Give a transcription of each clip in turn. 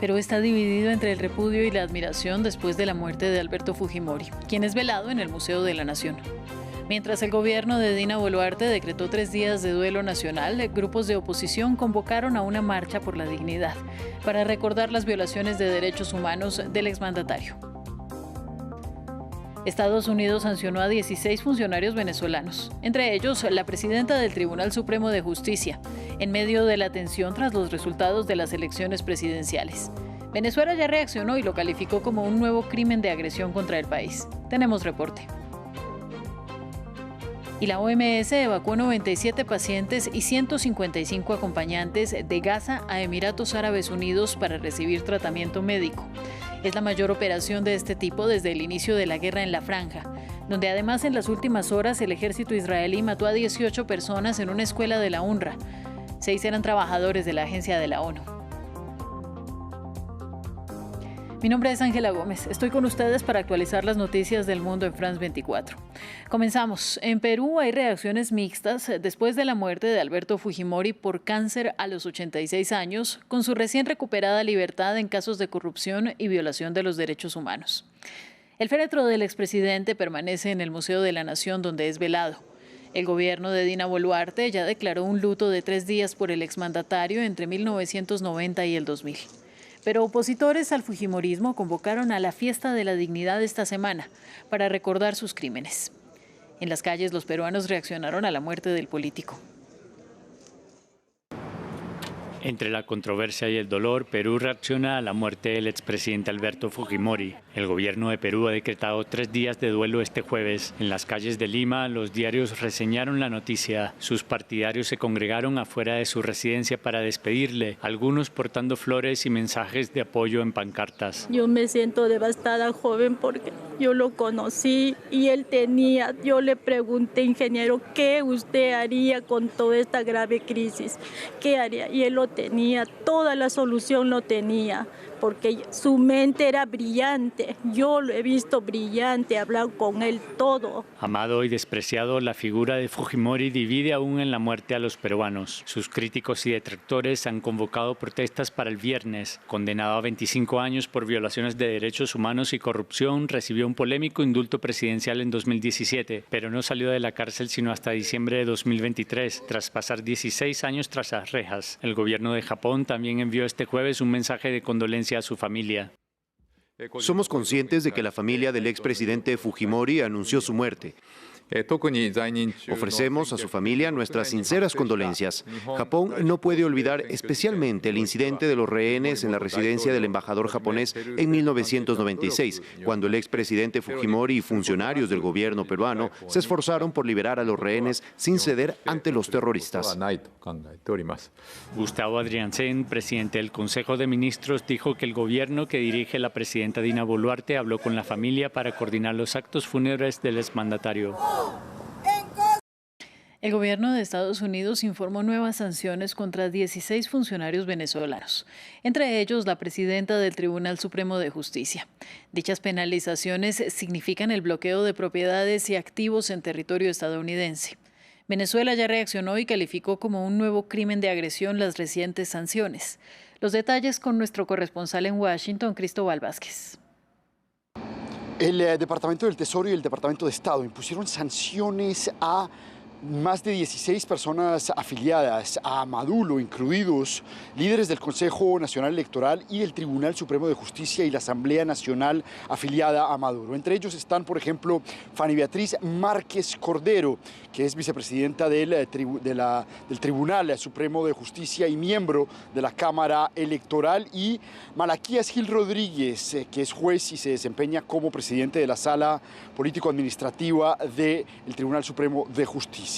Perú está dividido entre el repudio y la admiración después de la muerte de Alberto Fujimori, quien es velado en el Museo de la Nación. Mientras el gobierno de Dina Boluarte decretó 3 días de duelo nacional, grupos de oposición convocaron a una marcha por la dignidad para recordar las violaciones de derechos humanos del exmandatario. Estados Unidos sancionó a 16 funcionarios venezolanos, entre ellos la presidenta del Tribunal Supremo de Justicia, en medio de la tensión tras los resultados de las elecciones presidenciales. Venezuela ya reaccionó y lo calificó como un nuevo crimen de agresión contra el país. Tenemos reporte. Y la OMS evacuó 97 pacientes y 155 acompañantes de Gaza a Emiratos Árabes Unidos para recibir tratamiento médico. Es la mayor operación de este tipo desde el inicio de la guerra en la Franja, donde además en las últimas horas el ejército israelí mató a 18 personas en una escuela de la UNRWA. 6 eran trabajadores de la agencia de la ONU. Mi nombre es Ángela Gómez. Estoy con ustedes para actualizar las noticias del mundo en France 24. Comenzamos. En Perú hay reacciones mixtas después de la muerte de Alberto Fujimori por cáncer a los 86 años, con su recién recuperada libertad en casos de corrupción y violación de los derechos humanos. El féretro del expresidente permanece en el Museo de la Nación, donde es velado. El gobierno de Dina Boluarte ya declaró un luto de 3 días por el exmandatario entre 1990 y el 2000. Pero opositores al fujimorismo convocaron a la fiesta de la dignidad esta semana para recordar sus crímenes. En las calles los peruanos reaccionaron a la muerte del político. Entre la controversia y el dolor, Perú reacciona a la muerte del expresidente Alberto Fujimori. El gobierno de Perú ha decretado 3 días de duelo este jueves. En las calles de Lima, los diarios reseñaron la noticia. Sus partidarios se congregaron afuera de su residencia para despedirle, algunos portando flores y mensajes de apoyo en pancartas. Yo me siento devastada, joven, porque yo lo conocí y él tenía, yo le pregunté, ingeniero, ¿qué usted haría con toda esta grave crisis? ¿Qué haría? Y él lo tenía, toda la solución lo tenía, porque su mente era brillante. Yo lo he visto brillante, he hablado con él todo. Amado y despreciado, la figura de Fujimori divide aún en la muerte a los peruanos. Sus críticos y detractores han convocado protestas para el viernes. Condenado a 25 años por violaciones de derechos humanos y corrupción, recibió un polémico indulto presidencial en 2017, pero no salió de la cárcel sino hasta diciembre de 2023, tras pasar 16 años tras las rejas. El gobierno de Japón también envió este jueves un mensaje de condolencia a su familia. Somos conscientes de que la familia del expresidente Fujimori anunció su muerte. Ofrecemos a su familia nuestras sinceras condolencias. Japón no puede olvidar especialmente el incidente de los rehenes en la residencia del embajador japonés en 1996, cuando el expresidente Fujimori y funcionarios del gobierno peruano se esforzaron por liberar a los rehenes sin ceder ante los terroristas. Gustavo Adriansen, presidente del Consejo de Ministros, dijo que el gobierno que dirige la presidenta Dina Boluarte habló con la familia para coordinar los actos fúnebres del exmandatario. El gobierno de Estados Unidos informó nuevas sanciones contra 16 funcionarios venezolanos, entre ellos la presidenta del Tribunal Supremo de Justicia. Dichas penalizaciones significan el bloqueo de propiedades y activos en territorio estadounidense. Venezuela ya reaccionó y calificó como un nuevo crimen de agresión las recientes sanciones. Los detalles con nuestro corresponsal en Washington, Cristóbal Vázquez. El Departamento del Tesoro y el Departamento de Estado impusieron sanciones a más de 16 personas afiliadas a Maduro, incluidos líderes del Consejo Nacional Electoral y el Tribunal Supremo de Justicia y la Asamblea Nacional afiliada a Maduro. Entre ellos están, por ejemplo, Fanny Beatriz Márquez Cordero, que es vicepresidenta del Tribunal Supremo de Justicia y miembro de la Cámara Electoral, y Malaquías Gil Rodríguez, que es juez y se desempeña como presidente de la Sala Político-Administrativa del Tribunal Supremo de Justicia.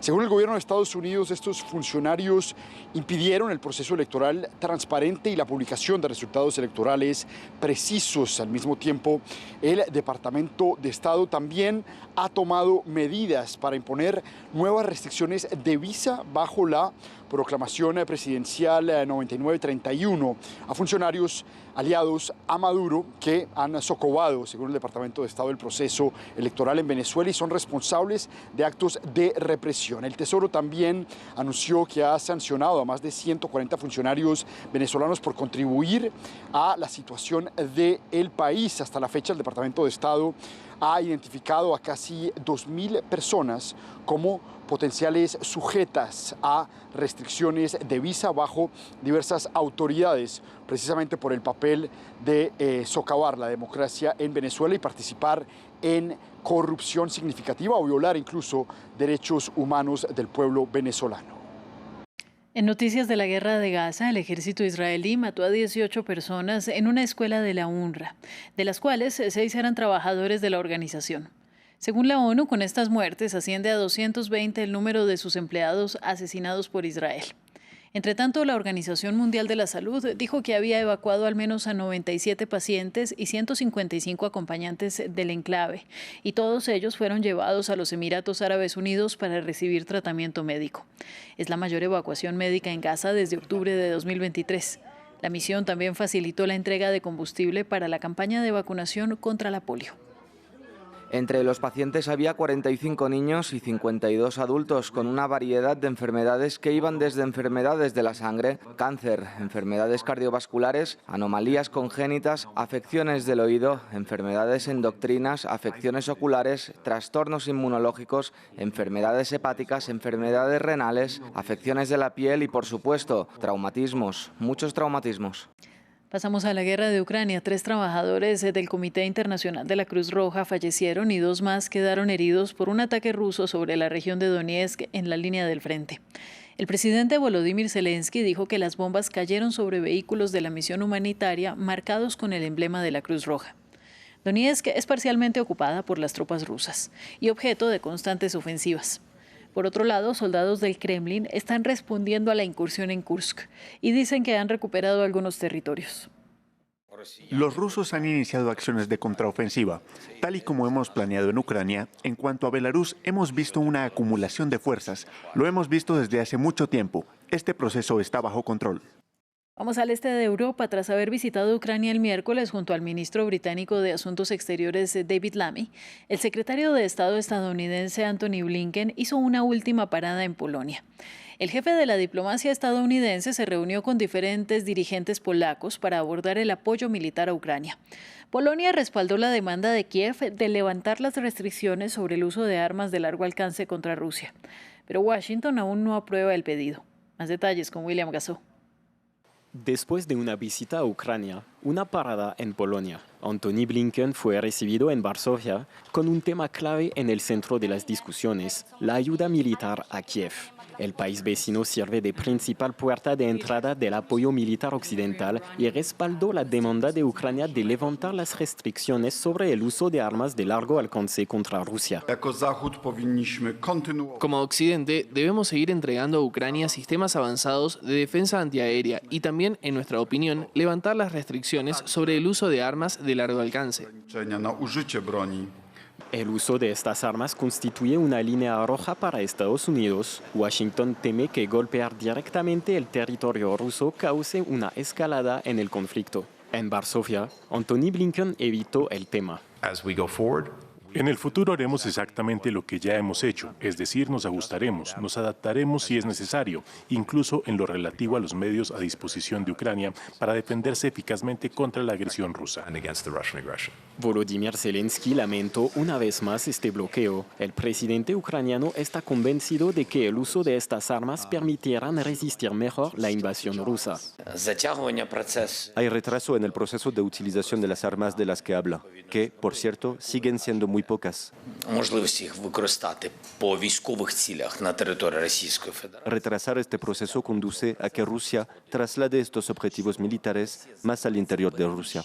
Según el gobierno de Estados Unidos, estos funcionarios impidieron el proceso electoral transparente y la publicación de resultados electorales precisos. Al mismo tiempo, el Departamento de Estado también ha tomado medidas para imponer nuevas restricciones de visa bajo la proclamación presidencial 9931 a funcionarios aliados a Maduro que han socavado, según el Departamento de Estado, el proceso electoral en Venezuela y son responsables de actos de represión. El Tesoro también anunció que ha sancionado a más de 140 funcionarios venezolanos por contribuir a la situación del país. Hasta la fecha, el Departamento de Estado ha identificado a casi 2.000 personas como potenciales sujetas a restricciones de visa bajo diversas autoridades, precisamente por el papel de socavar la democracia en Venezuela y participar en corrupción significativa o violar incluso derechos humanos del pueblo venezolano. En noticias de la guerra de Gaza, el ejército israelí mató a 18 personas en una escuela de la UNRWA, de las cuales 6 eran trabajadores de la organización. Según la ONU, con estas muertes asciende a 220 el número de sus empleados asesinados por Israel. Entre tanto, la Organización Mundial de la Salud dijo que había evacuado al menos a 97 pacientes y 155 acompañantes del enclave, y todos ellos fueron llevados a los Emiratos Árabes Unidos para recibir tratamiento médico. Es la mayor evacuación médica en Gaza desde octubre de 2023. La misión también facilitó la entrega de combustible para la campaña de vacunación contra la polio. Entre los pacientes había 45 niños y 52 adultos con una variedad de enfermedades que iban desde enfermedades de la sangre, cáncer, enfermedades cardiovasculares, anomalías congénitas, afecciones del oído, enfermedades endocrinas, afecciones oculares, trastornos inmunológicos, enfermedades hepáticas, enfermedades renales, afecciones de la piel y, por supuesto, traumatismos, muchos traumatismos. Pasamos a la guerra de Ucrania. 3 trabajadores del Comité Internacional de la Cruz Roja fallecieron y 2 más quedaron heridos por un ataque ruso sobre la región de Donetsk en la línea del frente. El presidente Volodymyr Zelensky dijo que las bombas cayeron sobre vehículos de la misión humanitaria marcados con el emblema de la Cruz Roja. Donetsk es parcialmente ocupada por las tropas rusas y objeto de constantes ofensivas. Por otro lado, soldados del Kremlin están respondiendo a la incursión en Kursk y dicen que han recuperado algunos territorios. Los rusos han iniciado acciones de contraofensiva. Tal y como hemos planeado en Ucrania, en cuanto a Belarus, hemos visto una acumulación de fuerzas. Lo hemos visto desde hace mucho tiempo. Este proceso está bajo control. Vamos al este de Europa. Tras haber visitado Ucrania el miércoles junto al ministro británico de Asuntos Exteriores David Lammy, el secretario de Estado estadounidense Antony Blinken hizo una última parada en Polonia. El jefe de la diplomacia estadounidense se reunió con diferentes dirigentes polacos para abordar el apoyo militar a Ucrania. Polonia respaldó la demanda de Kiev de levantar las restricciones sobre el uso de armas de largo alcance contra Rusia, pero Washington aún no aprueba el pedido. Más detalles con William Gassó. Después de una visita a Ucrania, una parada en Polonia, Antony Blinken fue recibido en Varsovia con un tema clave en el centro de las discusiones: la ayuda militar a Kiev. El país vecino sirve de principal puerta de entrada del apoyo militar occidental y respaldó la demanda de Ucrania de levantar las restricciones sobre el uso de armas de largo alcance contra Rusia. Como Occidente, debemos seguir entregando a Ucrania sistemas avanzados de defensa antiaérea y también, en nuestra opinión, levantar las restricciones sobre el uso de armas de largo alcance. El uso de estas armas constituye una línea roja para Estados Unidos. Washington teme que golpear directamente el territorio ruso cause una escalada en el conflicto. En Varsovia, Antony Blinken evitó el tema. En el futuro haremos exactamente lo que ya hemos hecho, es decir, nos ajustaremos, nos adaptaremos si es necesario, incluso en lo relativo a los medios a disposición de Ucrania para defenderse eficazmente contra la agresión rusa. Volodymyr Zelensky lamentó una vez más este bloqueo. El presidente ucraniano está convencido de que el uso de estas armas permitirán resistir mejor la invasión rusa. Hay retraso en el proceso de utilización de las armas de las que habla, que, por cierto, siguen siendo muy pocas. Retrasar este proceso conduce a que Rusia traslade estos objetivos militares más al interior de Rusia.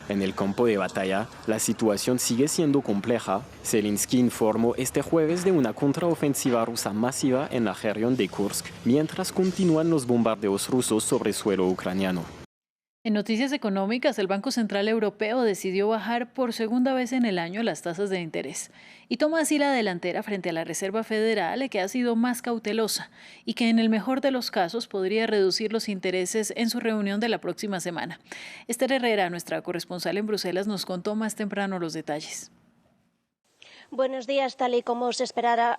En el campo de batalla, la situación sigue siendo compleja. Zelensky informó este jueves de una contraofensiva rusa masiva en la región de Kursk, mientras continúan los bombardeos rusos sobre suelo ucraniano. En noticias económicas, el Banco Central Europeo decidió bajar por segunda vez en el año las tasas de interés y toma así la delantera frente a la Reserva Federal, que ha sido más cautelosa y que en el mejor de los casos podría reducir los intereses en su reunión de la próxima semana. Esther Herrera, nuestra corresponsal en Bruselas, nos contó más temprano los detalles. Buenos días. Tal y como se esperaba,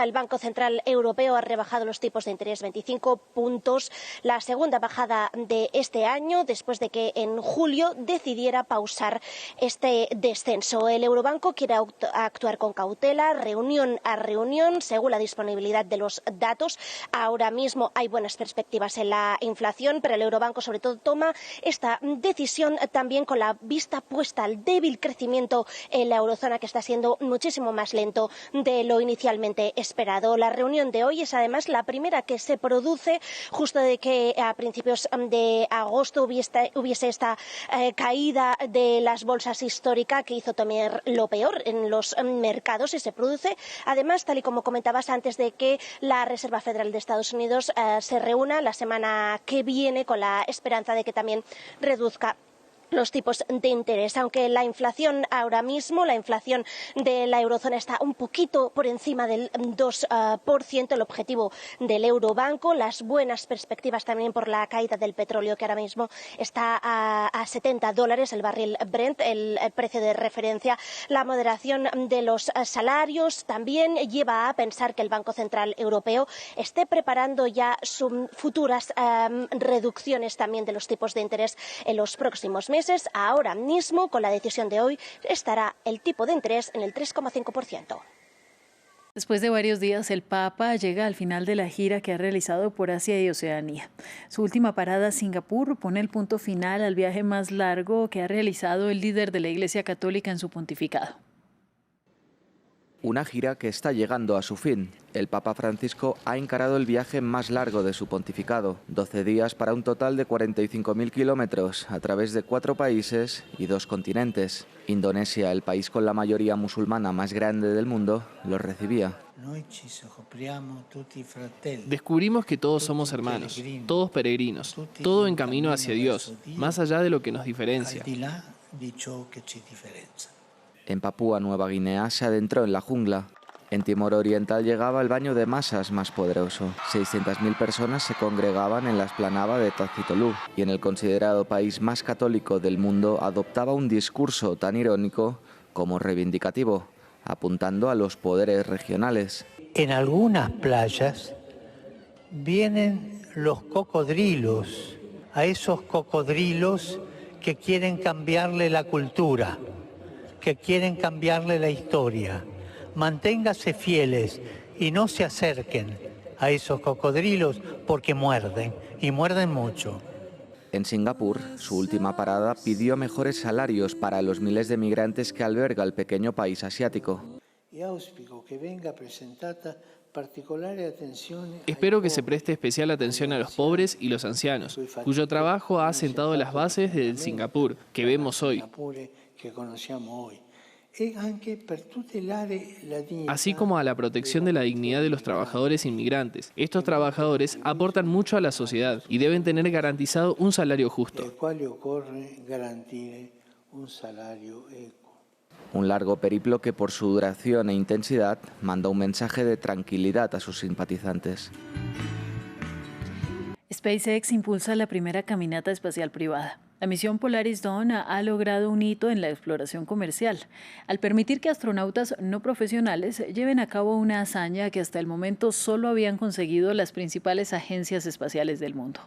el Banco Central Europeo ha rebajado los tipos de interés 25 puntos, la segunda bajada de este año, después de que en julio decidiera pausar este descenso. El Eurobanco quiere actuar con cautela, reunión a reunión, según la disponibilidad de los datos. Ahora mismo hay buenas perspectivas en la inflación, pero el Eurobanco sobre todo toma esta decisión también con la vista puesta al débil crecimiento en la eurozona, que está siendo muchísimo más lento de lo inicialmente esperado. La reunión de hoy es además la primera que se produce justo de que a principios de agosto hubiese esta caída de las bolsas histórica que hizo temer lo peor en los mercados, y se produce además, tal y como comentabas, antes de que la Reserva Federal de Estados Unidos se reúna la semana que viene, con la esperanza de que también reduzca los tipos de interés. Aunque la inflación ahora mismo, la inflación de la eurozona está un poquito por encima del 2%, el objetivo del Eurobanco, las buenas perspectivas también por la caída del petróleo, que ahora mismo está a $70 el barril Brent, el precio de referencia. La moderación de los salarios también lleva a pensar que el Banco Central Europeo esté preparando ya sus futuras reducciones también de los tipos de interés en los próximos meses. Ahora mismo, con la decisión de hoy, estará el tipo de interés en el 3,5%. Después de varios días, el Papa llega al final de la gira que ha realizado por Asia y Oceanía. Su última parada, Singapur, pone el punto final al viaje más largo que ha realizado el líder de la Iglesia Católica en su pontificado. Una gira que está llegando a su fin. El Papa Francisco ha encarado el viaje más largo de su pontificado, 12 días para un total de 45.000 kilómetros, a través de 4 países y 2 continentes. Indonesia, el país con la mayoría musulmana más grande del mundo, los recibía. Descubrimos que todos somos hermanos, todos peregrinos, todo en camino hacia Dios, más allá de lo que nos diferencia. En Papúa Nueva Guinea se adentró en la jungla. En Timor Oriental llegaba el baño de masas más poderoso. 600.000 personas se congregaban en la explanada de Tacitolú, y en el considerado país más católico del mundo adoptaba un discurso tan irónico como reivindicativo, apuntando a los poderes regionales. En algunas playas vienen los cocodrilos, a esos cocodrilos que quieren cambiarle la cultura, que quieren cambiarle la historia. Manténgase fieles y no se acerquen a esos cocodrilos porque muerden, y muerden mucho. En Singapur, su última parada, pidió mejores salarios para los miles de migrantes que alberga el pequeño país asiático. Espero que se preste especial atención a los pobres y los ancianos, cuyo trabajo ha asentado las bases del Singapur que vemos hoy, así como a la protección de la dignidad de los trabajadores inmigrantes. Estos trabajadores aportan mucho a la sociedad y deben tener garantizado un salario justo. Un largo periplo que, por su duración e intensidad, manda un mensaje de tranquilidad a sus simpatizantes. SpaceX impulsa la primera caminata espacial privada. La misión Polaris Dawn ha logrado un hito en la exploración comercial, al permitir que astronautas no profesionales lleven a cabo una hazaña que hasta el momento solo habían conseguido las principales agencias espaciales del mundo.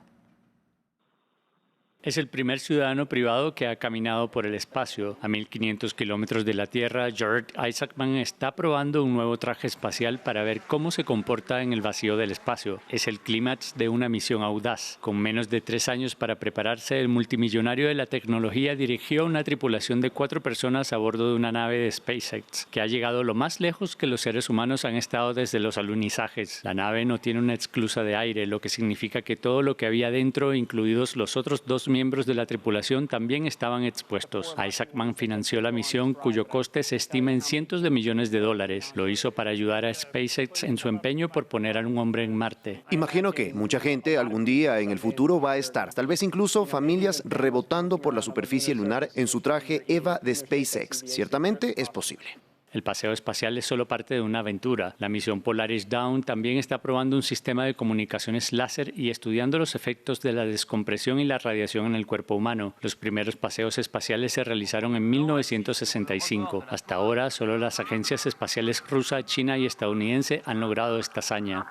Es el primer ciudadano privado que ha caminado por el espacio. A 1.500 kilómetros de la Tierra, Jared Isaacman está probando un nuevo traje espacial para ver cómo se comporta en el vacío del espacio. Es el clímax de una misión audaz. Con menos de 3 años para prepararse, el multimillonario de la tecnología dirigió una tripulación de 4 personas a bordo de una nave de SpaceX, que ha llegado lo más lejos que los seres humanos han estado desde los alunizajes. La nave no tiene una esclusa de aire, lo que significa que todo lo que había dentro, incluidos los otros 2 miembros de la tripulación también estaban expuestos. Isaacman financió la misión, cuyo coste se estima en cientos de millones de dólares. Lo hizo para ayudar a SpaceX en su empeño por poner a un hombre en Marte. Imagino que mucha gente algún día en el futuro va a estar, tal vez incluso familias rebotando por la superficie lunar en su traje EVA de SpaceX. Ciertamente es posible. El paseo espacial es solo parte de una aventura. La misión Polaris Dawn también está probando un sistema de comunicaciones láser y estudiando los efectos de la descompresión y la radiación en el cuerpo humano. Los primeros paseos espaciales se realizaron en 1965. Hasta ahora, solo las agencias espaciales rusa, china y estadounidense han logrado esta hazaña.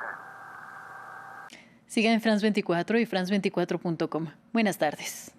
Siga en France 24 y France24.com. Buenas tardes.